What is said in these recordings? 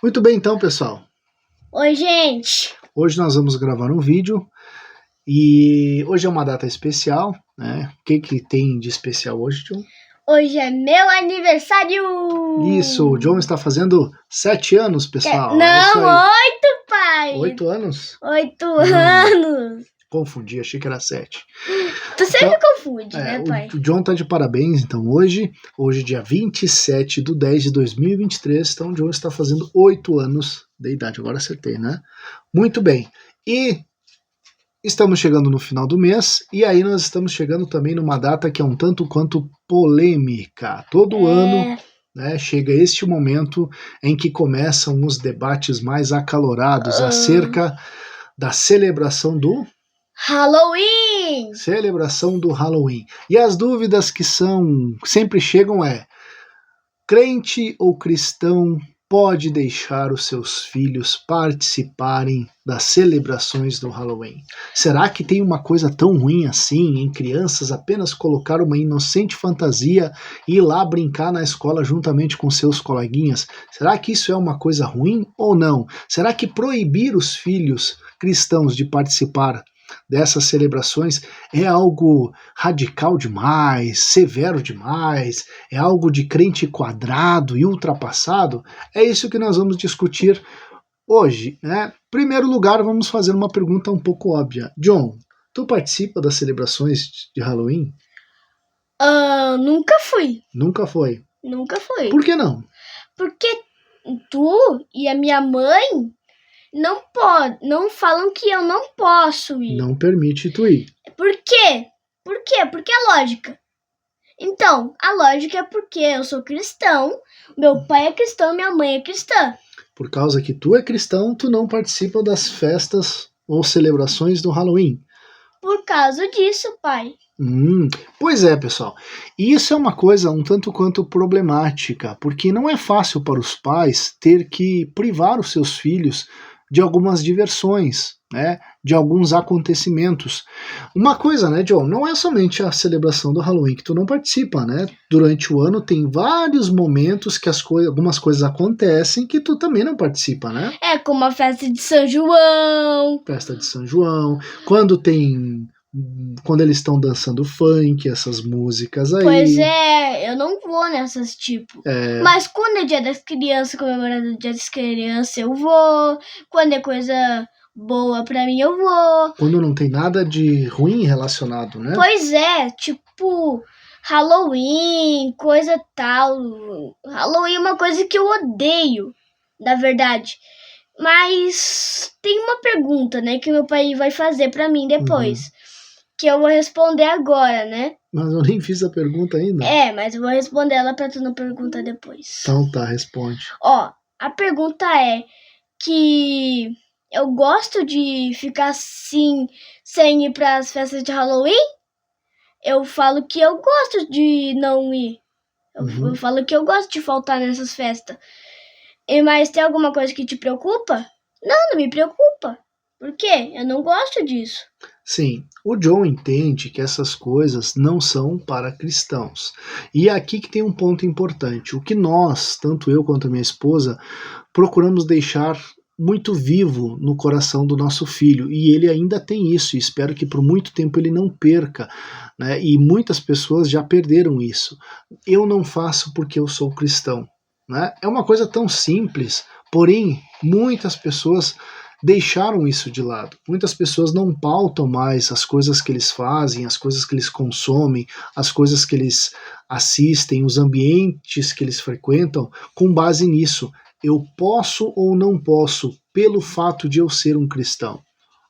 Muito bem então, pessoal. Oi, gente. Hoje nós vamos gravar um vídeo e hoje é uma data especial, né? O que tem de especial hoje, John? Hoje é meu aniversário! Isso, o John está fazendo 7 anos, pessoal. Não, É isso aí. 8, pai! 8 anos? 8 anos! Confundi, achei que era 7. Tu sempre confunde, né, pai? O John tá de parabéns, então hoje dia 27 de 10 de 2023, então o John está fazendo 8 anos de idade, agora acertei, né? Muito bem, e estamos chegando no final do mês, e aí nós estamos chegando também numa data que é um tanto quanto polêmica. Todo ano, né, chega este momento em que começam os debates mais acalorados acerca da celebração do Halloween! Celebração do Halloween. E as dúvidas que sempre chegam é: crente ou cristão pode deixar os seus filhos participarem das celebrações do Halloween? Será que tem uma coisa tão ruim assim em crianças apenas colocar uma inocente fantasia e ir lá brincar na escola juntamente com seus coleguinhas? Será que isso é uma coisa ruim ou não? Será que proibir os filhos cristãos de participar dessas celebrações é algo radical demais, severo demais, é algo de crente quadrado e ultrapassado? É isso que nós vamos discutir hoje, né? Em primeiro lugar, vamos fazer uma pergunta um pouco óbvia. John, tu participa das celebrações de Halloween? Nunca fui. Nunca foi? Nunca fui. Por que não? Porque tu e a minha mãe não falam que eu não posso ir. Não permite tu ir. Por quê? Por quê? Porque é lógica. Então, a lógica é porque eu sou cristão, meu pai é cristão, minha mãe é cristã. Por causa que tu é cristão, tu não participa das festas ou celebrações do Halloween. Por causa disso, pai. Pois é, pessoal. E isso é uma coisa um tanto quanto problemática, porque não é fácil para os pais ter que privar os seus filhos de algumas diversões, né, de alguns acontecimentos. Uma coisa, né, John, não é somente a celebração do Halloween que tu não participa, né? Durante o ano tem vários momentos que algumas coisas acontecem que tu também não participa, né? É como a festa de São João. Festa de São João, quando eles estão dançando funk, essas músicas aí. Pois é, eu não vou nessas tipo. Mas quando é dia das crianças, comemorando o dia das crianças, eu vou. Quando é coisa boa pra mim, eu vou. Quando não tem nada de ruim relacionado, né? Pois é, tipo Halloween, coisa tal. Halloween é uma coisa que eu odeio, na verdade. Mas tem uma pergunta, né, que meu pai vai fazer pra mim depois. Que eu vou responder agora, né? Mas eu nem fiz a pergunta ainda. Mas eu vou responder ela pra tu não perguntar depois. Então tá, responde. Ó, a pergunta é que eu gosto de ficar assim, sem ir pras festas de Halloween? Eu falo que eu gosto de não ir. Eu falo que eu gosto de faltar nessas festas. Mas tem alguma coisa que te preocupa? Não me preocupa. Por quê? Eu não gosto disso. Sim, o John entende que essas coisas não são para cristãos. E é aqui que tem um ponto importante. O que nós, tanto eu quanto a minha esposa, procuramos deixar muito vivo no coração do nosso filho, e ele ainda tem isso, e espero que por muito tempo ele não perca, né? E muitas pessoas já perderam isso. Eu não faço porque eu sou cristão, né? É uma coisa tão simples, porém muitas pessoas deixaram isso de lado. Muitas pessoas não pautam mais as coisas que eles fazem, as coisas que eles consomem, as coisas que eles assistem, os ambientes que eles frequentam, com base nisso. Eu posso ou não posso, pelo fato de eu ser um cristão.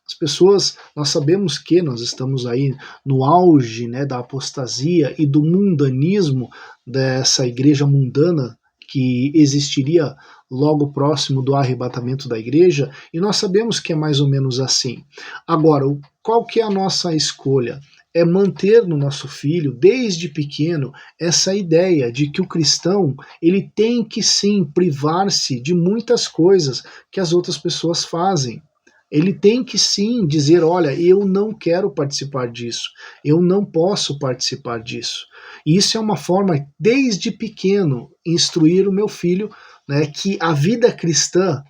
As pessoas, nós sabemos que nós estamos aí no auge, né, da apostasia e do mundanismo, dessa igreja mundana que existiria logo próximo do arrebatamento da igreja, e nós sabemos que é mais ou menos assim. Agora, qual que é a nossa escolha? É manter no nosso filho, desde pequeno, essa ideia de que o cristão ele tem que sim privar-se de muitas coisas que as outras pessoas fazem. Ele tem que sim dizer, olha, eu não quero participar disso, eu não posso participar disso. E isso é uma forma, desde pequeno, instruir o meu filho né, que a vida cristã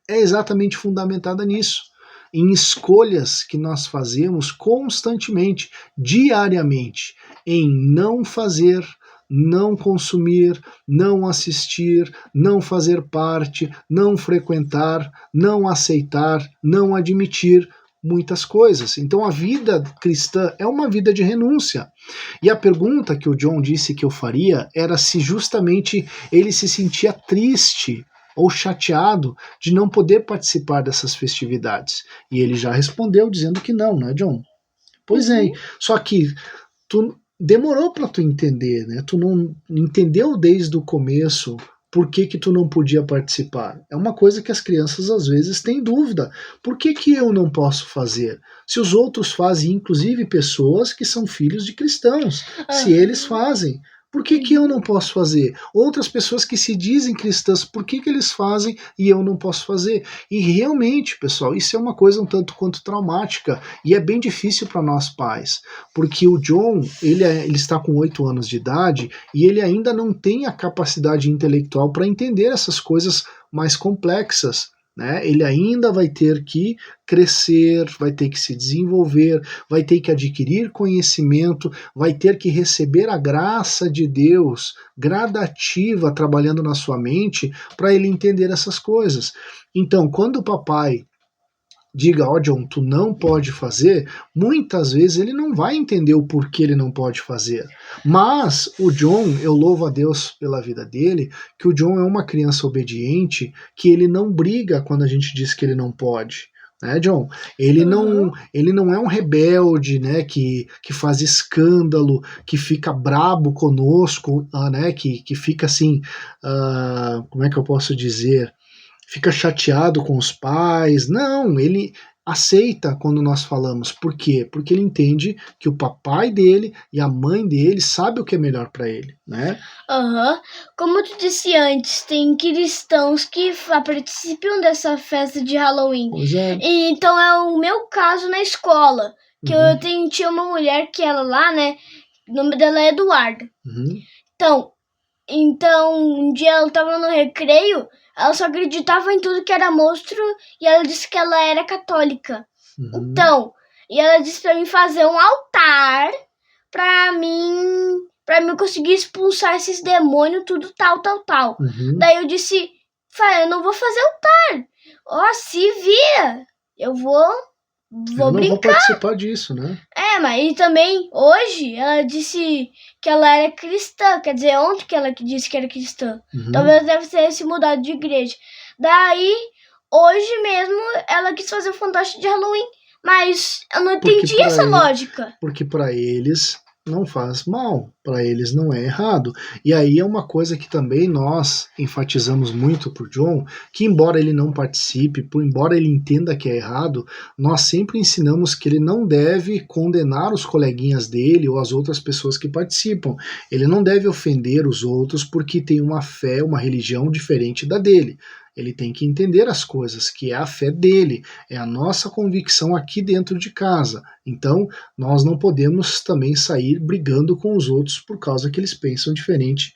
é exatamente fundamentada nisso, em escolhas que nós fazemos constantemente, diariamente, em não fazer, não consumir, não assistir, não fazer parte, não frequentar, não aceitar, não admitir muitas coisas. Então a vida cristã é uma vida de renúncia. E a pergunta que o John disse que eu faria era se justamente ele se sentia triste ou chateado de não poder participar dessas festividades. E ele já respondeu dizendo que não é, John? Pois é, só que tu demorou para tu entender, né? Tu não entendeu desde o começo por que tu não podia participar. É uma coisa que as crianças às vezes têm dúvida. Por que eu não posso fazer? Se os outros fazem, inclusive pessoas que são filhos de cristãos, se eles fazem, por que eu não posso fazer? Outras pessoas que se dizem cristãs, por que eles fazem e eu não posso fazer? E realmente, pessoal, isso é uma coisa um tanto quanto traumática e é bem difícil para nós pais, porque o John, ele está com 8 anos de idade e ele ainda não tem a capacidade intelectual para entender essas coisas mais complexas. Né? Ele ainda vai ter que crescer, vai ter que se desenvolver, vai ter que adquirir conhecimento, vai ter que receber a graça de Deus gradativa trabalhando na sua mente para ele entender essas coisas. Então, quando o papai diga, ó John, tu não pode fazer, muitas vezes ele não vai entender o porquê ele não pode fazer. Mas o John, eu louvo a Deus pela vida dele, que o John é uma criança obediente, que ele não briga quando a gente diz que ele não pode. Né, John? Ele não é um rebelde, né, que faz escândalo, que fica brabo conosco, né, que fica assim, como é que eu posso dizer? Fica chateado com os pais. Não, ele aceita quando nós falamos. Por quê? Porque ele entende que o papai dele e a mãe dele sabem o que é melhor para ele, né? Como tu disse antes, tem cristãos que participam dessa festa de Halloween. Pois é. E, então é o meu caso na escola, que tinha uma mulher que ela lá, né, o nome dela é Eduarda. Então, um dia ela tava no recreio, ela só acreditava em tudo que era monstro e ela disse que ela era católica. Então, e ela disse pra mim fazer um altar pra mim conseguir expulsar esses demônios, tudo tal. Daí eu disse, eu não vou fazer altar. Se vira, eu vou não brincar. Vou participar disso, né? Mas e também, hoje, ela disse que ela era cristã. Quer dizer, ontem que ela disse que era cristã. Talvez deve ter se mudado de igreja. Daí, hoje mesmo, ela quis fazer o fantoche de Halloween. Mas eu não entendi essa lógica. Porque para eles não faz mal, para eles não é errado. E aí é uma coisa que também nós enfatizamos muito pro John, que embora ele não participe, embora ele entenda que é errado, nós sempre ensinamos que ele não deve condenar os coleguinhas dele ou as outras pessoas que participam. Ele não deve ofender os outros porque tem uma fé, uma religião diferente da dele. Ele tem que entender as coisas, que é a fé dele, é a nossa convicção aqui dentro de casa. Então, nós não podemos também sair brigando com os outros por causa que eles pensam diferente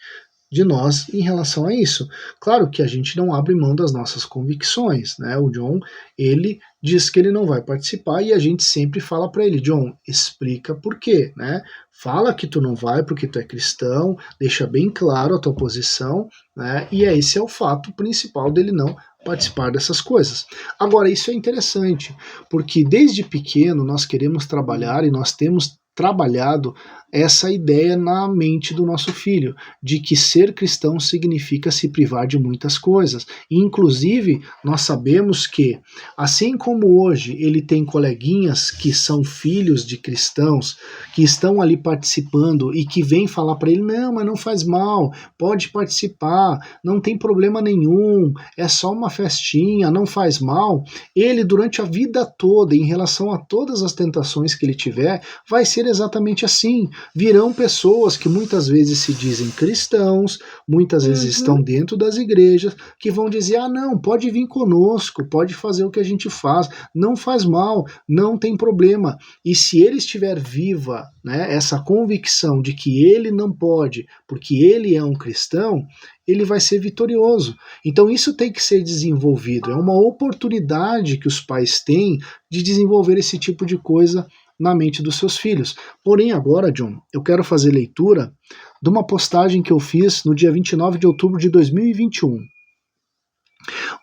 de nós em relação a isso. Claro que a gente não abre mão das nossas convicções, né? O John, ele diz que ele não vai participar e a gente sempre fala para ele, John, explica por quê, né? Fala que tu não vai porque tu é cristão, deixa bem claro a tua posição, né? E esse é o fato principal dele não participar dessas coisas. Agora, isso é interessante, porque desde pequeno nós queremos trabalhar e nós temos trabalhado essa ideia na mente do nosso filho, de que ser cristão significa se privar de muitas coisas. E, inclusive, nós sabemos que, assim como hoje ele tem coleguinhas que são filhos de cristãos, que estão ali participando e que vêm falar para ele, não, mas não faz mal, pode participar, não tem problema nenhum, é só uma festinha, não faz mal. Ele, durante a vida toda, em relação a todas as tentações que ele tiver, vai ser exatamente assim, virão pessoas que muitas vezes se dizem cristãos, muitas vezes estão dentro das igrejas, que vão dizer, não, pode vir conosco, pode fazer o que a gente faz, não faz mal, não tem problema. E se ele estiver viva, né, essa convicção de que ele não pode, porque ele é um cristão, ele vai ser vitorioso. Então isso tem que ser desenvolvido, é uma oportunidade que os pais têm de desenvolver esse tipo de coisa na mente dos seus filhos. Porém agora, John, eu quero fazer leitura de uma postagem que eu fiz no dia 29 de outubro de 2021.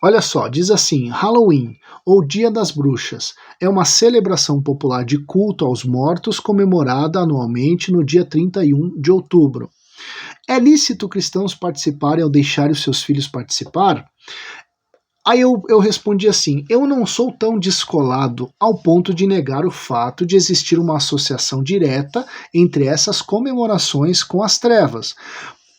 Olha só, diz assim: Halloween, ou Dia das Bruxas, é uma celebração popular de culto aos mortos comemorada anualmente no dia 31 de outubro. É lícito cristãos participarem ou deixarem os seus filhos participar? Aí eu respondi assim, eu não sou tão descolado ao ponto de negar o fato de existir uma associação direta entre essas comemorações com as trevas,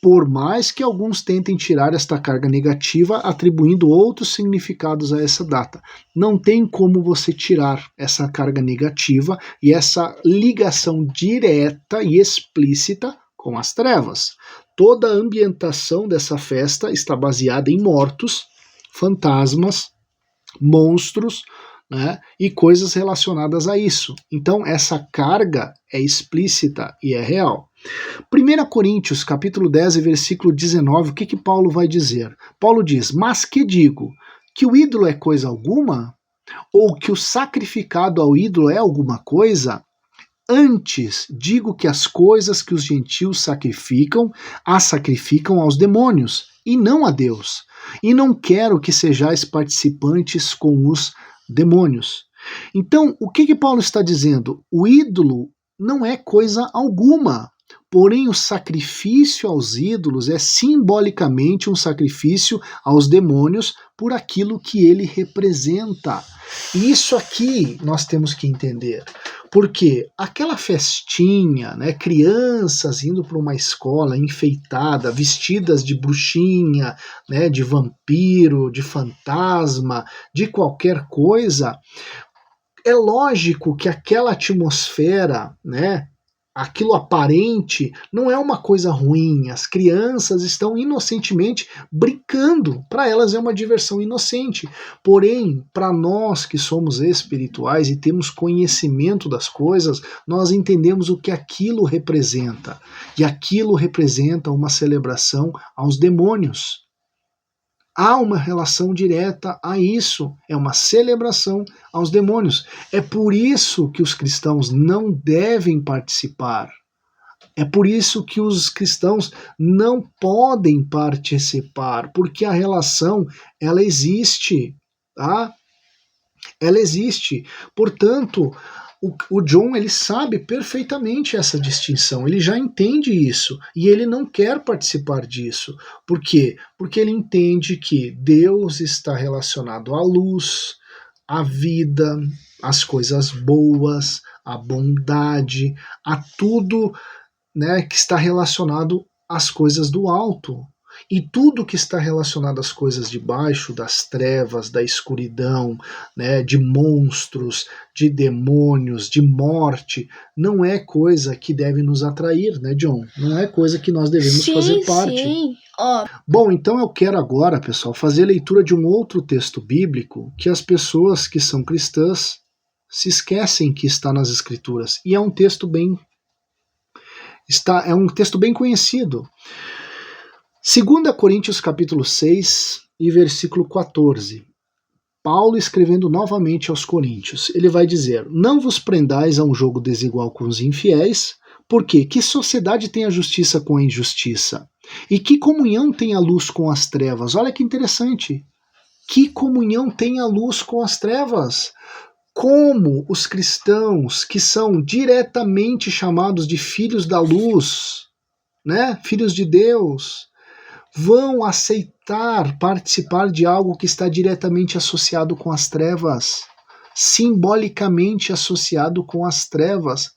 por mais que alguns tentem tirar esta carga negativa atribuindo outros significados a essa data. Não tem como você tirar essa carga negativa e essa ligação direta e explícita com as trevas. Toda a ambientação dessa festa está baseada em mortos, fantasmas, monstros, né, e coisas relacionadas a isso. Então essa carga é explícita e é real. 1 Coríntios, capítulo 10, versículo 19, o que Paulo vai dizer? Paulo diz, mas que digo? Que o ídolo é coisa alguma? Ou que o sacrificado ao ídolo é alguma coisa? Antes, digo que as coisas que os gentios sacrificam, as sacrificam aos demônios, e não a Deus. E não quero que sejais participantes com os demônios. Então, o que Paulo está dizendo? O ídolo não é coisa alguma. Porém, o sacrifício aos ídolos é simbolicamente um sacrifício aos demônios por aquilo que ele representa. E isso aqui nós temos que entender. Porque aquela festinha, né, crianças indo para uma escola enfeitada, vestidas de bruxinha, né, de vampiro, de fantasma, de qualquer coisa, é lógico que aquela atmosfera, né, aquilo aparente não é uma coisa ruim, as crianças estão inocentemente brincando, para elas é uma diversão inocente, porém, para nós que somos espirituais e temos conhecimento das coisas, nós entendemos o que aquilo representa, e aquilo representa uma celebração aos demônios. Há uma relação direta a isso, é uma celebração aos demônios. É por isso que os cristãos não devem participar. É por isso que os cristãos não podem participar, porque a relação, ela existe, tá? Ela existe. Portanto, o John, ele sabe perfeitamente essa distinção, ele já entende isso, e ele não quer participar disso. Por quê? Porque ele entende que Deus está relacionado à luz, à vida, às coisas boas, à bondade, a tudo, né, que está relacionado às coisas do alto. E tudo que está relacionado às coisas de baixo, das trevas, da escuridão, né, de monstros, de demônios, de morte, não é coisa que deve nos atrair, né, John? Não é coisa que nós devemos fazer parte. Sim. Bom, então eu quero agora, pessoal, fazer leitura de um outro texto bíblico que as pessoas que são cristãs se esquecem que está nas Escrituras. E é um texto bem conhecido. 2 Coríntios capítulo 6 e versículo 14. Paulo escrevendo novamente aos Coríntios. Ele vai dizer, não vos prendais a um jogo desigual com os infiéis, porque que sociedade tem a justiça com a injustiça? E que comunhão tem a luz com as trevas? Olha que interessante. Que comunhão tem a luz com as trevas? Como os cristãos que são diretamente chamados de filhos da luz, né, filhos de Deus, vão aceitar participar de algo que está diretamente associado com as trevas, simbolicamente associado com as trevas,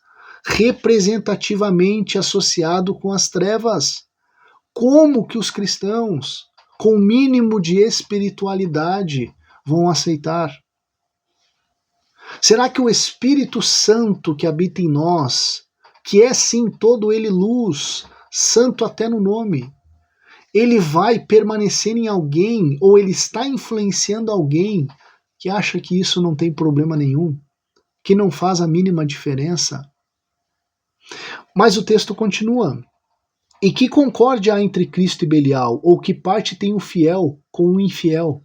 representativamente associado com as trevas? Como que os cristãos, com o mínimo de espiritualidade, vão aceitar? Será que o Espírito Santo que habita em nós, que é sim todo ele luz, santo até no nome, ele vai permanecer em alguém, ou ele está influenciando alguém que acha que isso não tem problema nenhum, que não faz a mínima diferença? Mas o texto continua. E que concórdia há entre Cristo e Belial? Ou que parte tem o fiel com o infiel?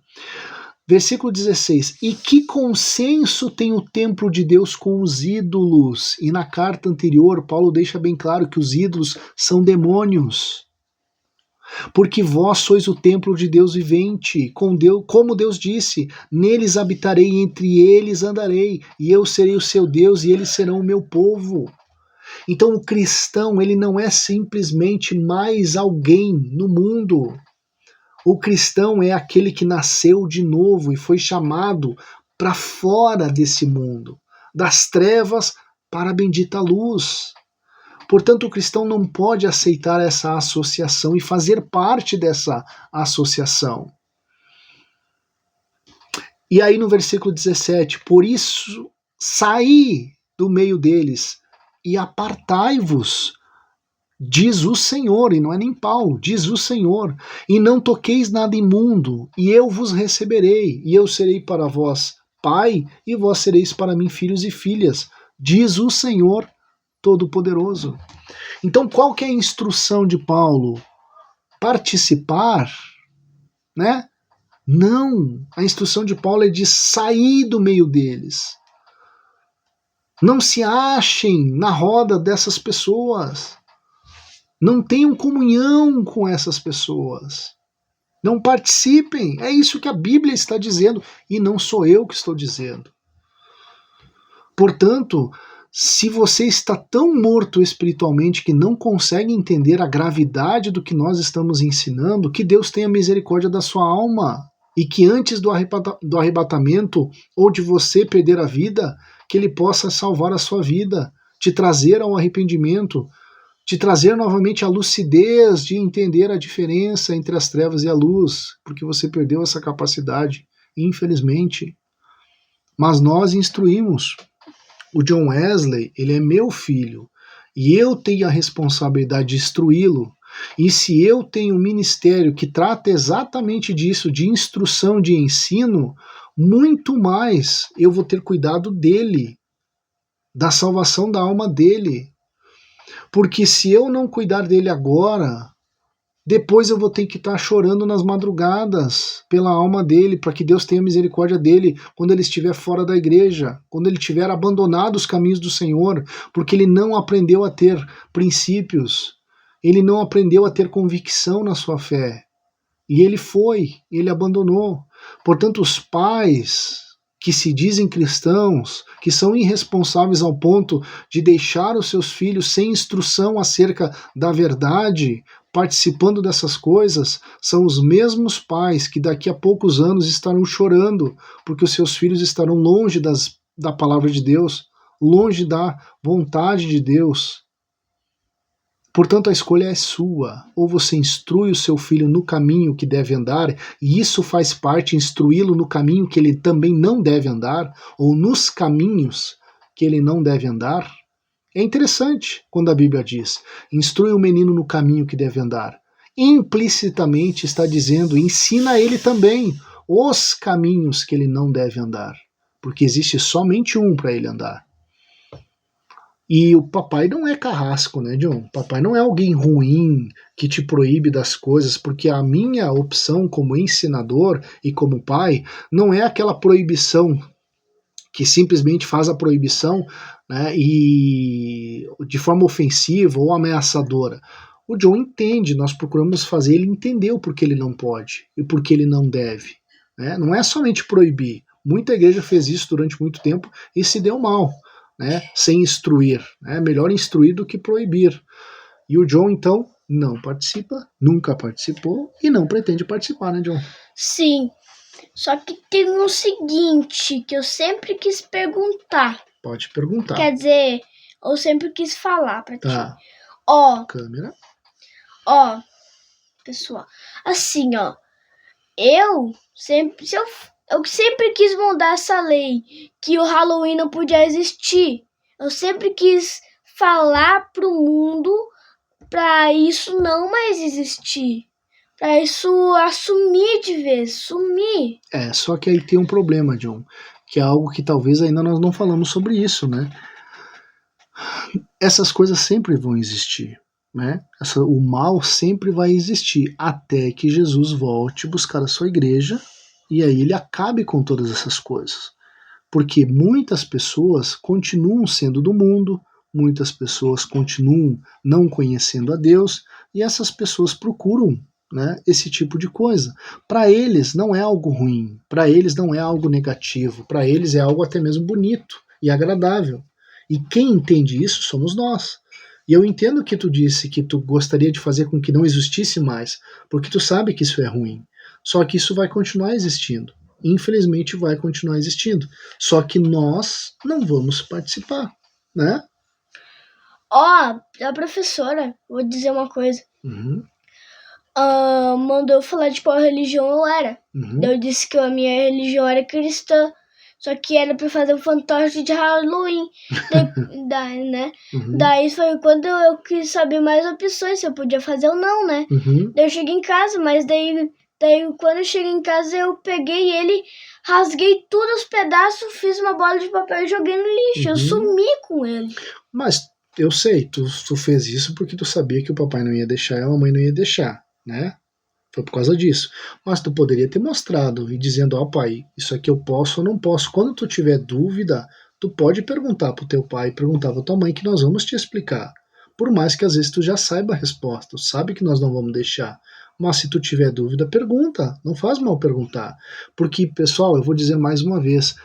Versículo 16. E que consenso tem o templo de Deus com os ídolos? E na carta anterior, Paulo deixa bem claro que os ídolos são demônios. Porque vós sois o templo de Deus vivente, com Deus, como Deus disse, neles habitarei, entre eles andarei, e eu serei o seu Deus, e eles serão o meu povo. Então o cristão, ele não é simplesmente mais alguém no mundo. O cristão é aquele que nasceu de novo e foi chamado para fora desse mundo, das trevas para a bendita luz. Portanto, o cristão não pode aceitar essa associação e fazer parte dessa associação. E aí no versículo 17, por isso saí do meio deles e apartai-vos, diz o Senhor, e não é nem Paulo, diz o Senhor, e não toqueis nada imundo, e eu vos receberei, e eu serei para vós pai, e vós sereis para mim filhos e filhas, diz o Senhor Todo-Poderoso. Então, qual que é a instrução de Paulo? Participar, né? Não, a instrução de Paulo é de sair do meio deles. Não se achem na roda dessas pessoas. Não tenham comunhão com essas pessoas. Não participem. É isso que a Bíblia está dizendo e não sou eu que estou dizendo. Portanto, se você está tão morto espiritualmente que não consegue entender a gravidade do que nós estamos ensinando, que Deus tenha misericórdia da sua alma e que antes do arrebatamento ou de você perder a vida, que Ele possa salvar a sua vida, te trazer ao arrependimento, te trazer novamente a lucidez de entender a diferença entre as trevas e a luz, porque você perdeu essa capacidade, infelizmente. Mas nós instruímos. O John Wesley, ele é meu filho, e eu tenho a responsabilidade de instruí-lo. E se eu tenho um ministério que trata exatamente disso, de instrução, de ensino, muito mais eu vou ter cuidado dele, da salvação da alma dele. Porque se eu não cuidar dele agora, depois eu vou ter que estar chorando nas madrugadas pela alma dele, para que Deus tenha misericórdia dele quando ele estiver fora da igreja, quando ele tiver abandonado os caminhos do Senhor, porque ele não aprendeu a ter princípios, ele não aprendeu a ter convicção na sua fé. E ele abandonou. Portanto, os pais que se dizem cristãos, que são irresponsáveis ao ponto de deixar os seus filhos sem instrução acerca da verdade, participando dessas coisas, são os mesmos pais que daqui a poucos anos estarão chorando porque os seus filhos estarão longe da palavra de Deus, longe da vontade de Deus. Portanto, a escolha é sua. Ou você instrui o seu filho no caminho que deve andar, e isso faz parte, instruí-lo no caminho que ele também não deve andar, ou nos caminhos que ele não deve andar. É interessante quando a Bíblia diz, instrui o menino no caminho que deve andar. Implicitamente está dizendo, ensina ele também os caminhos que ele não deve andar, porque existe somente um para ele andar. E o papai não é carrasco, né, John? Papai não é alguém ruim que te proíbe das coisas, porque a minha opção como ensinador e como pai não é aquela proibição que simplesmente faz a proibição, né, e de forma ofensiva ou ameaçadora. O John entende, nós procuramos fazer ele entender o porquê ele não pode e o porquê ele não deve. Né? Não é somente proibir. Muita igreja fez isso durante muito tempo e se deu mal. Né, sem instruir. É melhor instruir do que proibir. E o John, então, não participa, nunca participou e não pretende participar, né, John? Sim. Só que tem um seguinte que eu sempre quis perguntar. Pode perguntar. Quer dizer, eu sempre quis falar pra ti. Tá. Ó. Câmera. Ó, pessoal. Assim, ó. Eu sempre quis mudar essa lei, que o Halloween não podia existir. Eu sempre quis falar pro mundo pra isso não mais existir. Pra isso assumir de vez, sumir. Só que aí tem um problema, John, que é algo que talvez ainda nós não falamos sobre isso, né? Essas coisas sempre vão existir, né? O mal sempre vai existir até que Jesus volte buscar a sua igreja e aí ele acabe com todas essas coisas. Porque muitas pessoas continuam sendo do mundo, muitas pessoas continuam não conhecendo a Deus e essas pessoas procuram, né, esse tipo de coisa. Para eles não é algo ruim, para eles não é algo negativo, para eles é algo até mesmo bonito e agradável. E quem entende isso somos nós. E eu entendo que tu disse que tu gostaria de fazer com que não existisse mais, porque tu sabe que isso é ruim. Só que isso vai continuar existindo. Infelizmente vai continuar existindo. Só que nós não vamos participar, né? A professora, vou dizer uma coisa. Mandou eu falar de qual religião eu era. Eu disse que a minha religião era cristã. Só que era pra fazer um fantoche de Halloween. Daí, né? Daí foi quando eu quis saber mais opções, se eu podia fazer ou não, né? Daí eu cheguei em casa, mas daí quando eu cheguei em casa, eu peguei ele, rasguei todos os pedaços, fiz uma bola de papel e joguei no lixo. Eu sumi com ele. Mas eu sei, tu fez isso porque tu sabia que o papai não ia deixar e a mamãe não ia deixar, né? Foi por causa disso. Mas tu poderia ter mostrado e dizendo, ó pai, isso aqui eu posso ou não posso. Quando tu tiver dúvida, tu pode perguntar pro teu pai, perguntar pra tua mãe que nós vamos te explicar. Por mais que às vezes tu já saiba a resposta, tu sabe que nós não vamos deixar. Mas se tu tiver dúvida, pergunta. Não faz mal perguntar. Porque, pessoal, eu vou dizer mais uma vez,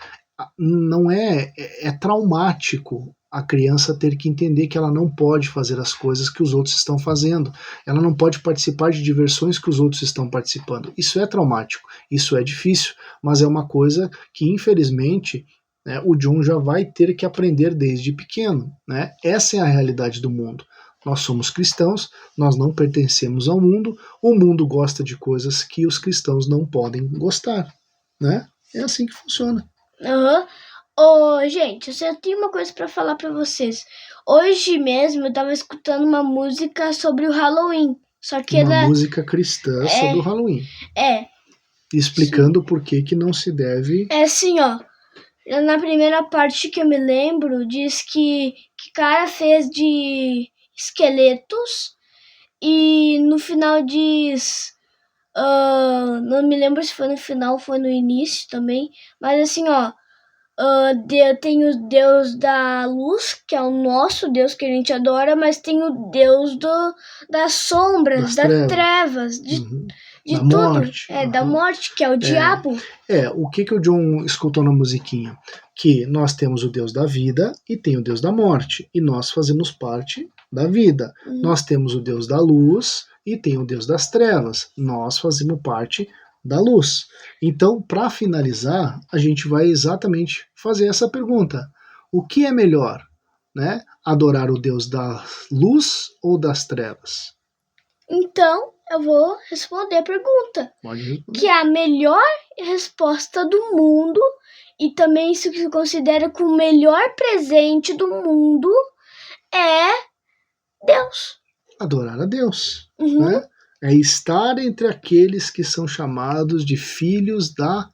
não é traumático a criança ter que entender que ela não pode fazer as coisas que os outros estão fazendo. Ela não pode participar de diversões que os outros estão participando. Isso é traumático, isso é difícil, mas é uma coisa que, infelizmente, né, o John já vai ter que aprender desde pequeno, né? Essa é a realidade do mundo. Nós somos cristãos, nós não pertencemos ao mundo, o mundo gosta de coisas que os cristãos não podem gostar, né? É assim que funciona. Gente, eu tenho uma coisa pra falar pra vocês. Hoje mesmo eu tava escutando uma música sobre o Halloween. Só que uma música cristã sobre o Halloween. Explicando por que não se deve... É assim, ó. Na primeira parte que eu me lembro, diz que cara fez de esqueletos. E no final diz... não me lembro se foi no final ou foi no início também. Mas assim, ó. Tem o Deus da luz, que é o nosso Deus que a gente adora, mas tem o Deus das sombras, das trevas, de da tudo. Morte. Da morte, que é o diabo. O que o John escutou na musiquinha? Que nós temos o Deus da vida e tem o Deus da morte, e nós fazemos parte da vida. Nós temos o Deus da luz e tem o Deus das trevas, nós fazemos parte da luz. Então, para finalizar, a gente vai exatamente fazer essa pergunta: o que é melhor, né? Adorar o Deus da luz ou das trevas? Então, eu vou responder a pergunta. Pode responder. Que é a melhor resposta do mundo e também isso que se considera que o melhor presente do mundo é Deus. Adorar a Deus, né? É estar entre aqueles que são chamados de filhos da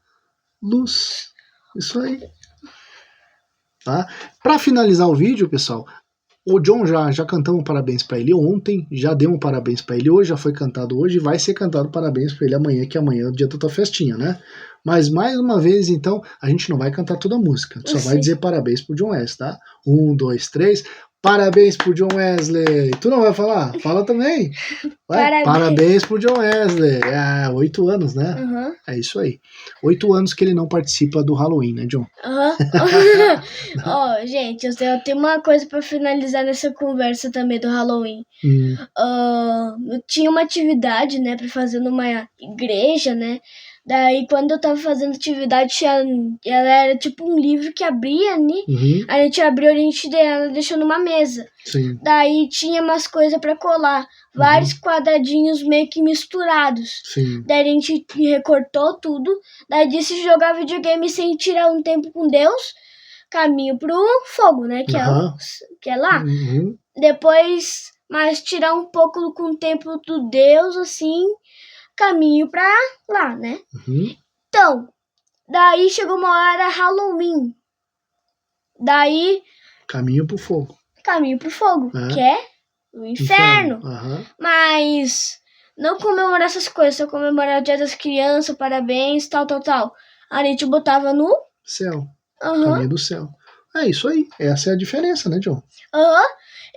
luz. Isso aí. Tá? Para finalizar o vídeo, pessoal, o John já cantamos parabéns para ele ontem, já demos parabéns para ele hoje, já foi cantado hoje, vai ser cantado parabéns para ele amanhã, que amanhã é o dia da tua festinha, né? Mas mais uma vez, então, a gente não vai cantar toda a música, só vai dizer parabéns pro John Wesley, tá? 1, 2, 3... Parabéns pro John Wesley. Tu não vai falar? Fala também. Vai. Parabéns pro John Wesley. 8 anos, né? É isso aí. 8 anos que ele não participa do Halloween, né, John? Gente, eu tenho uma coisa pra finalizar nessa conversa também do Halloween. Eu tinha uma atividade, né, pra fazer numa igreja, né? Daí, quando eu tava fazendo atividade, ela era tipo um livro que abria, né? A gente abriu, ela deixou numa mesa. Sim. Daí tinha umas coisas pra colar. Vários quadradinhos meio que misturados. Sim. Daí a gente recortou tudo. Daí disse jogar videogame sem tirar um tempo com Deus. caminho pro fogo, né? Aham. Que é lá. Uhum. Depois, mas tirar um pouco com o templo do Deus, assim, caminho pra lá, né? Uhum. Então, daí chegou uma hora Halloween. Daí, Caminho pro fogo. caminho pro fogo, É. que é o inferno. Aham. Mas não comemorar essas coisas, só comemorar o Dia das Crianças, parabéns, tal. A gente botava no... Céu. Aham, Caminho do céu. É isso aí. Essa é a diferença, né, John? aham.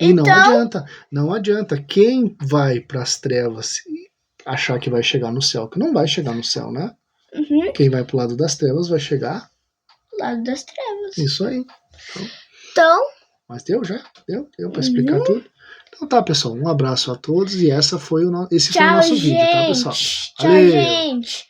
E não Então, adianta. Não adianta. Quem vai pras trevas e achar que vai chegar no céu, que não vai chegar no céu, né? uhum, Quem vai pro lado das trevas vai chegar. lado das trevas. Isso aí. Então, Mas deu já? Deu pra explicar tudo? Então tá, pessoal. Um abraço a todos e esse foi o tchau, nosso vídeo, tá, pessoal? gente. Tchau, Valeu! gente.